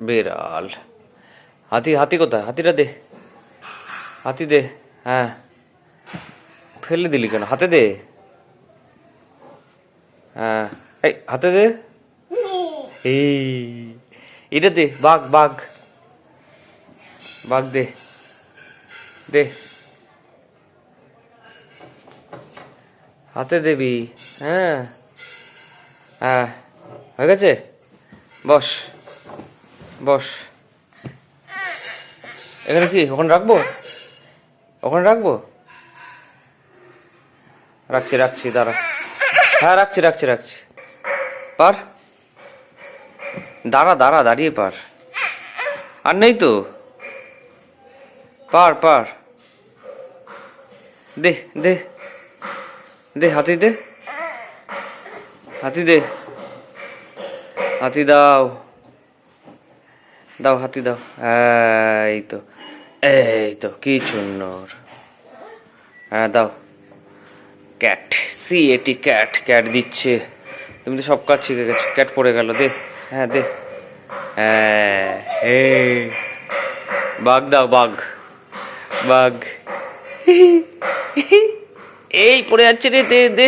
বিড়াল। হাতি, হাতি কোথায়? হাতিটা দে, হাতি দে। হ্যাঁ, ফেলে দিলি কেন? হাতে দে। হ্যাঁ, এই হাতে দে। এই এটা দে, বাঘ বাঘ, বাঘ দে, দে, হাতে দেবি। হ্যাঁ হ্যাঁ, হয়ে গেছে। বস, বস। এখানে কি ওখানে রাখবো? ওখানে রাখবো? রাখছি রাখছি, দাঁড়া। হ্যাঁ, রাখছি রাখছি রাখছি। পার, দাঁড়া দাঁড়া, দাঁড়িয়ে পার। আর নেই তো, পার পার। দে দে, দে হাতি দে, হাতি দে, হাতি দাও, দাও হাতি দাও। এই তো, এই তো, কি সুন্দর। হ্যাঁ দাও। ক্যাট, CAT, ক্যাট, ক্যাট দিচ্ছে। তুমি তো সব কাজ শিখে গেছো। ক্যাট পড়ে গেল, দে। হ্যাঁ দে। হ্যাঁ, বাঘ দাও, বাঘ, বাঘ। এই পড়ে যাচ্ছে রে, দে দে।